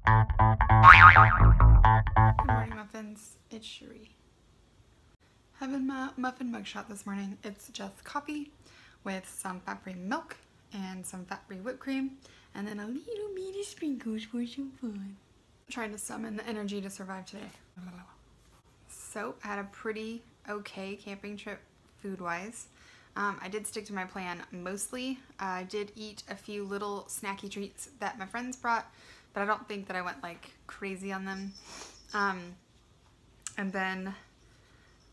Good morning, muffins. It's Cherie. Having my muffin mugshot this morning. It's just coffee with some fat-free milk and some fat-free whipped cream, and then a little bit of sprinkles for some fun. I'm trying to summon the energy to survive today. So I had a pretty okay camping trip food-wise. I did stick to my plan mostly. I did eat a few little snacky treats that my friends brought, but I don't think that I went like crazy on them. And then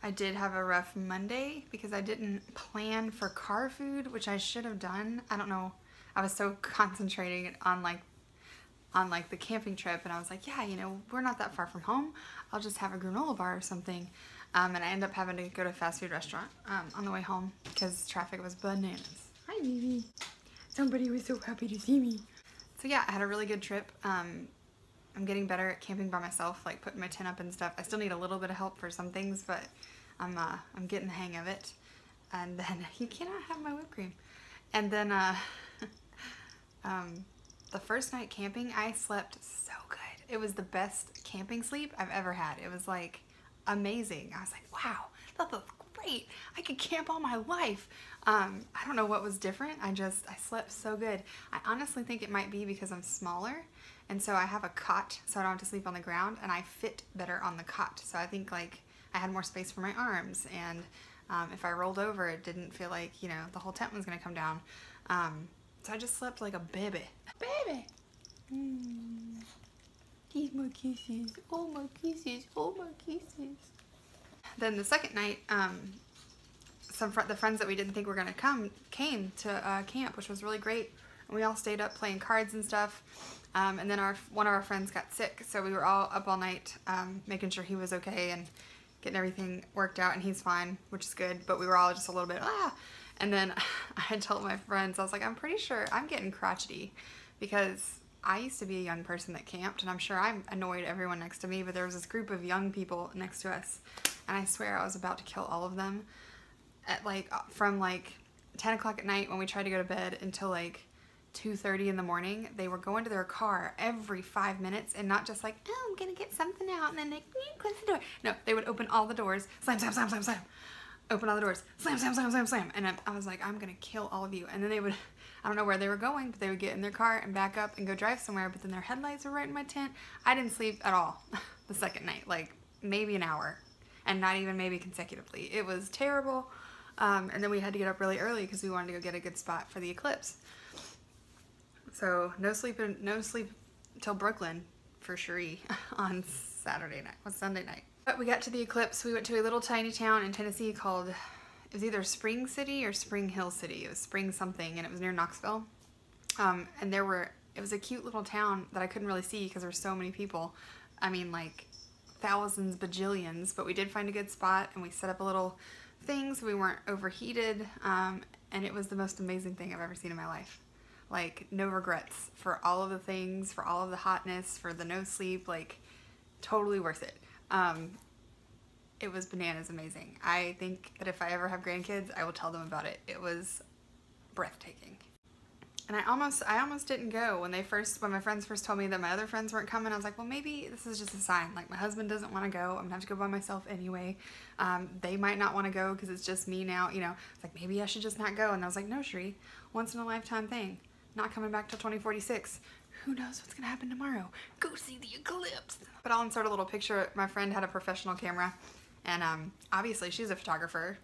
I did have a rough Monday because I didn't plan for car food, which I should have done. I don't know. I was so concentrating on the camping trip, and I was like, yeah, you know, we're not that far from home. I'll just have a granola bar or something. And I ended up having to go to a fast food restaurant on the way home because traffic was bananas. Hi, baby. Somebody was so happy to see me. So yeah, I had a really good trip. I'm getting better at camping by myself, like putting my tent up and stuff. I still need a little bit of help for some things, but I'm getting the hang of it. And then you cannot have my whipped cream. And then the first night camping, I slept so good. It was the best camping sleep I've ever had. It was like amazing. I was like, wow, that was great. I could camp all my life. I don't know what was different. I slept so good. I honestly think it might be because I'm smaller, and so I have a cot, so I don't have to sleep on the ground, and I fit better on the cot. So I think like I had more space for my arms, and if I rolled over, it didn't feel like, you know, the whole tent was gonna come down. So I just slept like a baby. Baby! These my kisses. Oh my kisses. Oh my kisses. Then the second night, the friends that we didn't think were gonna come came to camp, which was really great. And we all stayed up playing cards and stuff. And then one of our friends got sick, so we were all up all night making sure he was okay and getting everything worked out, and he's fine, which is good. But we were all just a little bit And then I had told my friends, I was like, I'm pretty sure I'm getting crotchety because I used to be a young person that camped, and I'm sure I annoyed everyone next to me, but there was this group of young people next to us, and I swear I was about to kill all of them at from 10 o'clock at night when we tried to go to bed until 2:30 in the morning. They were going to their car every 5 minutes, and not just like, oh, I'm gonna get something out, and then they close the door. No, they would open all the doors, slam, slam, slam, slam, slam. Open all the doors, slam, slam, slam, slam, slam. And I was like, I'm gonna kill all of you. And then they would, I don't know where they were going, but they would get in their car and back up and go drive somewhere, but then their headlights were right in my tent. I didn't sleep at all the second night, like maybe an hour, and not even maybe consecutively. It was terrible. And then we had to get up really early because we wanted to go get a good spot for the eclipse. So no sleep till Brooklyn for Cherie on Sunday night. But we got to the eclipse. We went to a little tiny town in Tennessee called, it was either Spring City or Spring Hill City. It was Spring something, and it was near Knoxville. And it was a cute little town that I couldn't really see because there were so many people. I mean, like thousands, bajillions, but we did find a good spot, and we set up a little thing so we weren't overheated. And it was the most amazing thing I've ever seen in my life. Like, no regrets for all of the things, for all of the hotness, for the no sleep, like totally worth it. It was bananas amazing. I think that if I ever have grandkids, I will tell them about it. It was breathtaking. And I almost didn't go when my friends first told me that my other friends weren't coming. I was like, well, maybe this is just a sign. Like, my husband doesn't want to go. I'm gonna have to go by myself anyway. They might not want to go because it's just me now. You know, it's like, maybe I should just not go. And I was like, no, Cherie, once in a lifetime thing. Not coming back till 2046. Who knows what's gonna happen tomorrow? Go see the eclipse. But I'll insert a little picture. My friend had a professional camera, and obviously she's a photographer,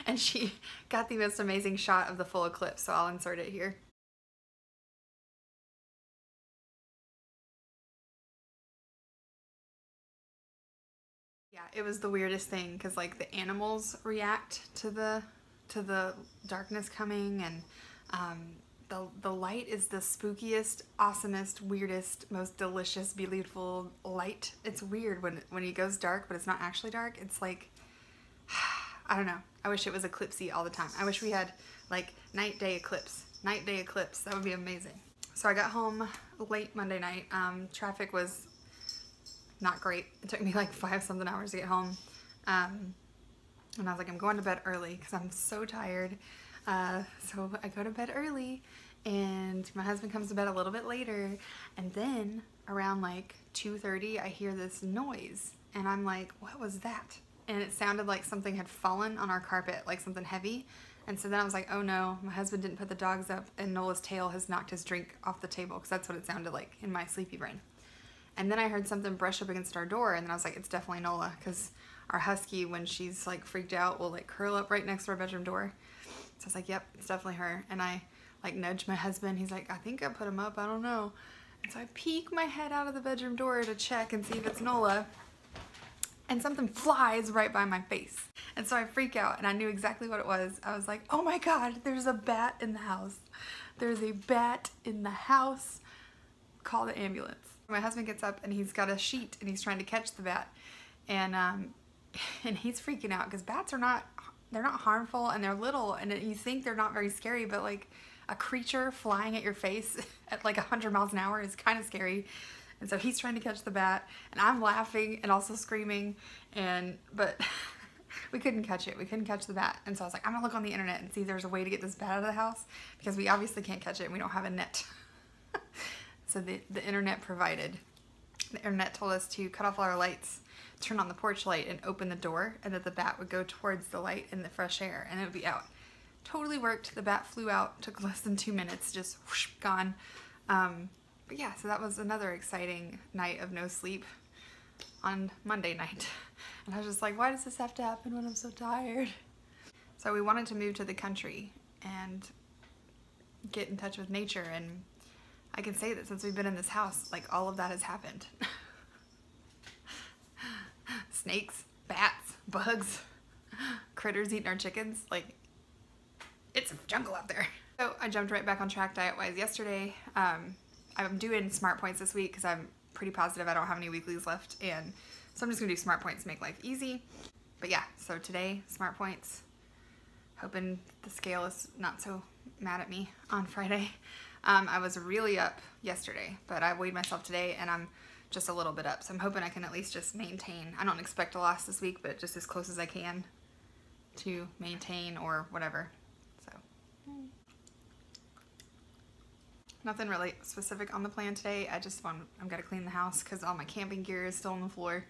and she got the most amazing shot of the full eclipse, so I'll insert it here. Yeah, it was the weirdest thing because like the animals react to the darkness coming, and the light is the spookiest, awesomest, weirdest, most delicious, beautiful light. It's weird when it goes dark, but it's not actually dark. It's like, I don't know. I wish it was eclipsey all the time. I wish we had like night day eclipse. Night day eclipse. That would be amazing. So I got home late Monday night. Traffic was not great. It took me like 5-something hours to get home. And I was like, I'm going to bed early because I'm so tired. So I go to bed early, and my husband comes to bed a little bit later, and then around like 2:30, I hear this noise and I'm like, what was that? And it sounded like something had fallen on our carpet, like something heavy. And so then I was like, oh no, my husband didn't put the dogs up and Nola's tail has knocked his drink off the table, because that's what it sounded like in my sleepy brain. And then I heard something brush up against our door, and then I was like, it's definitely Nola, because our husky, when she's like freaked out, will like curl up right next to our bedroom door. So I was like, yep, it's definitely her. And I like nudged my husband. He's like, I think I put him up, I don't know. And so I peek my head out of the bedroom door to check and see if it's Nola. And something flies right by my face. And so I freak out, and I knew exactly what it was. I was like, oh my God, there's a bat in the house. There's a bat in the house. Call the ambulance. My husband gets up and he's got a sheet and he's trying to catch the bat. And he's freaking out because bats are not, they're not harmful, and they're little, and you think they're not very scary, but like a creature flying at your face at like 100 miles an hour is kind of scary. And so he's trying to catch the bat, and I'm laughing and also screaming, but we couldn't catch it. We couldn't catch the bat. And so I was like, I'm gonna look on the internet and see if there's a way to get this bat out of the house, because we obviously can't catch it and we don't have a net. So the internet provided. The internet told us to cut off all our lights, turn on the porch light, and open the door, and that the bat would go towards the light in the fresh air and it would be out. Totally worked. The bat flew out, took less than 2 minutes, just whoosh, gone. But yeah, so that was another exciting night of no sleep on Monday night. And I was just like, why does this have to happen when I'm so tired? So we wanted to move to the country and get in touch with nature, and I can say that since we've been in this house, like all of that has happened. Snakes, bats, bugs, critters eating our chickens, like it's a jungle out there. So I jumped right back on track diet-wise yesterday. I'm doing Smartpoints this week because I'm pretty positive I don't have any weeklies left, and so I'm just gonna do Smartpoints to make life easy. But yeah, so today, Smartpoints, hoping the scale is not so mad at me on Friday. I was really up yesterday, but I weighed myself today and I'm just a little bit up, so I'm hoping I can at least just maintain. I don't expect a loss this week, but just as close as I can to maintain or whatever. So nothing really specific on the plan today. I'm gonna clean the house because all my camping gear is still on the floor.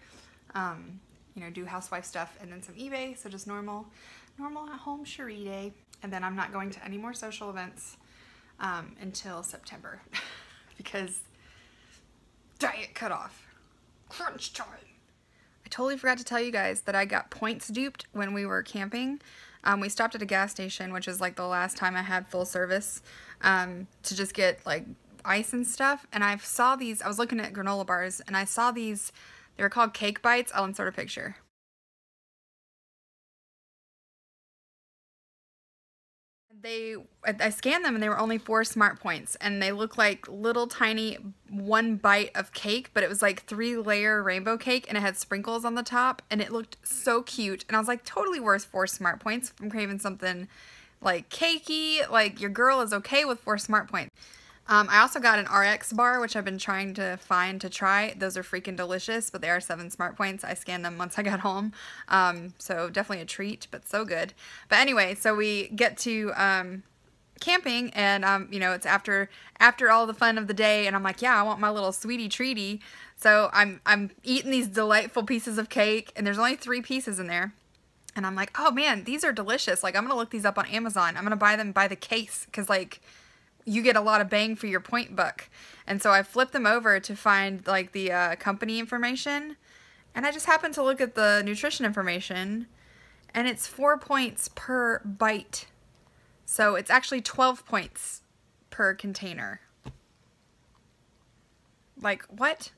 You know, do housewife stuff, and then some eBay, so just normal at home Cherie day. And then I'm not going to any more social events until September because diet cut off. Crunch time. I totally forgot to tell you guys that I got points duped when we were camping. We stopped at a gas station, which is like the last time I had full service, to just get like ice and stuff. And I saw these, I was looking at granola bars, and I saw these, they were called Cake Bites. I'll insert a picture. I scanned them and they were only 4 Smartpoints, and they look like little tiny 1 bite of cake, but it was like 3-layer rainbow cake and it had sprinkles on the top, and it looked so cute. And I was like, totally worth 4 Smartpoints. I'm craving something like cakey, like your girl is okay with 4 Smartpoints. I also got an RX bar, which I've been trying to find to try. Those are freaking delicious, but they are 7 Smartpoints. I scanned them once I got home. So definitely a treat, but so good. But anyway, so we get to camping, and you know, it's after all the fun of the day, and I'm like, yeah, I want my little sweetie treaty. So I'm eating these delightful pieces of cake, and there's only 3 pieces in there. And I'm like, oh man, these are delicious. Like, I'm gonna look these up on Amazon. I'm gonna buy them by the case, because like, you get a lot of bang for your point buck. And so I flipped them over to find like the company information, and I just happened to look at the nutrition information, and it's 4 points per bite. So it's actually 12 points per container. Like, what?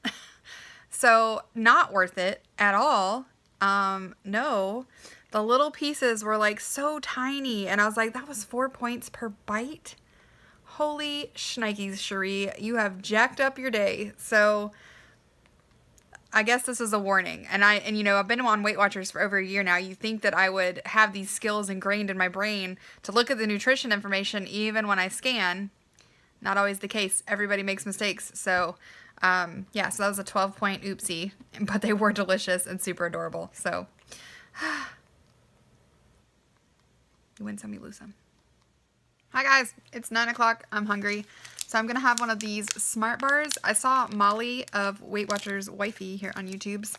So not worth it at all. No, the little pieces were like so tiny, and I was like, that was 4 points per bite? Holy shnikes, Cherie, you have jacked up your day. So I guess this is a warning. And you know, I've been on Weight Watchers for over a year now. You think that I would have these skills ingrained in my brain to look at the nutrition information even when I scan. Not always the case. Everybody makes mistakes. So yeah, so that was a 12-point oopsie, but they were delicious and super adorable. So you win some, you lose some. Hi guys, it's 9 o'clock. I'm hungry. So I'm going to have one of these Smart Bars. I saw Molly of Weight Watchers Wifey here on YouTube's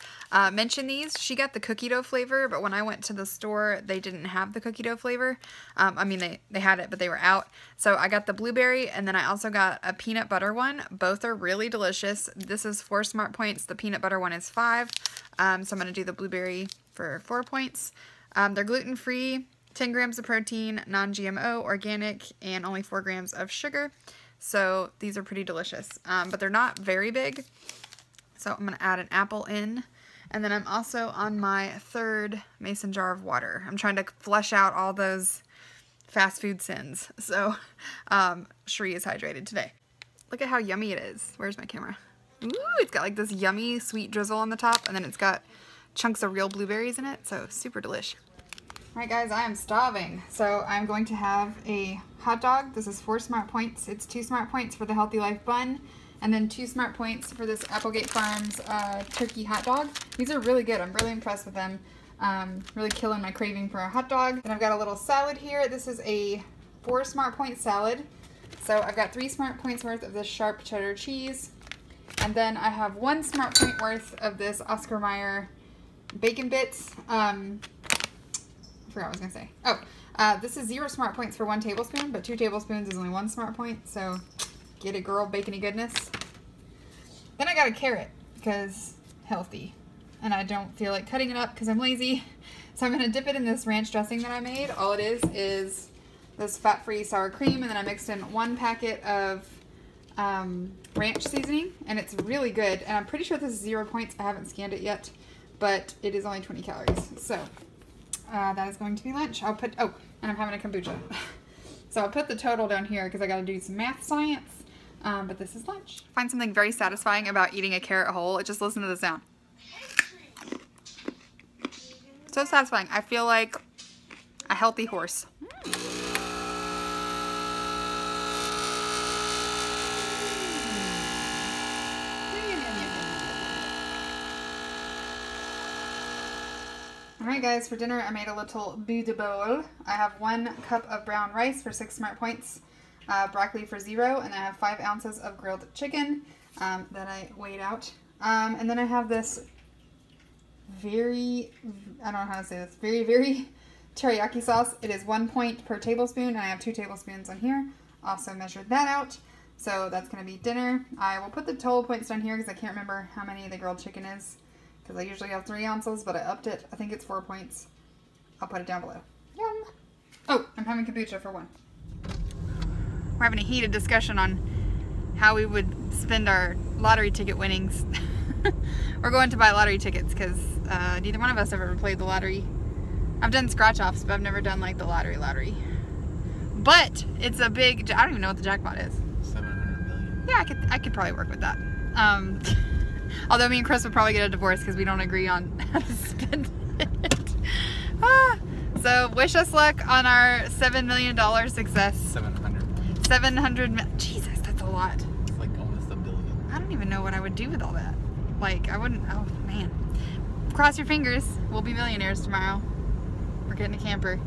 mention these. She got the cookie dough flavor, but when I went to the store, they didn't have the cookie dough flavor. I mean, they had it, but they were out. So I got the blueberry, and then I also got a peanut butter one. Both are really delicious. This is 4 Smart Points. The peanut butter one is 5. So I'm going to do the blueberry for 4 points. They're gluten-free, 10 grams of protein, non-GMO, organic, and only 4 grams of sugar. So these are pretty delicious, but they're not very big. So I'm going to add an apple in. And then I'm also on my 3rd mason jar of water. I'm trying to flush out all those fast food sins. So Shree is hydrated today. Look at how yummy it is. Where's my camera? Ooh, it's got like this yummy sweet drizzle on the top, and then it's got chunks of real blueberries in it. So super delish. Alright guys, I am starving, so I'm going to have a hot dog. This is 4 Smart Points. It's 2 Smart Points for the Healthy Life bun, and then 2 Smart Points for this Applegate Farms turkey hot dog. These are really good. I'm really impressed with them. Really killing my craving for a hot dog. Then I've got a little salad here. This is a 4 Smart Point salad. So I've got 3 Smart Points worth of this sharp cheddar cheese, and then I have 1 Smart Point worth of this Oscar Mayer bacon bits. I forgot what I was going to say. Oh, this is 0 Smart Points for 1 tablespoon, but 2 tablespoons is only 1 Smart Point, so get it, girl, bacony goodness. Then I got a carrot, because healthy, and I don't feel like cutting it up because I'm lazy. So I'm going to dip it in this ranch dressing that I made. All it is this fat-free sour cream, and then I mixed in 1 packet of ranch seasoning, and it's really good. And I'm pretty sure this is 0 points. I haven't scanned it yet, but it is only 20 calories. So that is going to be lunch. I'll put, oh, and I'm having a kombucha. So I'll put the total down here because I got to do some math science, but this is lunch. I find something very satisfying about eating a carrot whole. Just listen to the sound. So satisfying. I feel like a healthy horse. Alright guys, for dinner I made a little bout de bowl. I have 1 cup of brown rice for 6 Smart Points, broccoli for 0, and I have 5 ounces of grilled chicken that I weighed out. And then I have this very, I don't know how to say this, very teriyaki sauce. It is 1 point per tablespoon, and I have 2 tablespoons on here. Also measured that out. So that's going to be dinner. I will put the total points down here because I can't remember how many the grilled chicken is, because I usually have 3 ounces, but I upped it. I think it's 4 points. I'll put it down below. Yum! Oh, I'm having kombucha for 1. We're having a heated discussion on how we would spend our lottery ticket winnings. We're going to buy lottery tickets because neither one of us ever played the lottery. I've done scratch-offs, but I've never done like the lottery. But it's a big, I don't even know what the jackpot is. 700 million. Yeah, I could probably work with that. Although me and Chris would probably get a divorce because we don't agree on how to spend it. So wish us luck on our $7 million success. 700. 700, Jesus, that's a lot. It's like almost $1 billion. I don't even know what I would do with all that. Like, I wouldn't, oh man. Cross your fingers, we'll be millionaires tomorrow. We're getting a camper.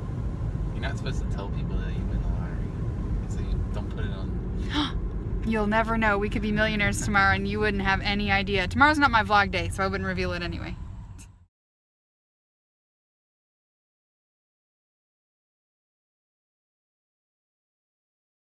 You're not supposed to tell people that you win the lottery. So you don't put it on YouTube. You'll never know. We could be millionaires tomorrow and you wouldn't have any idea. Tomorrow's not my vlog day, so I wouldn't reveal it anyway.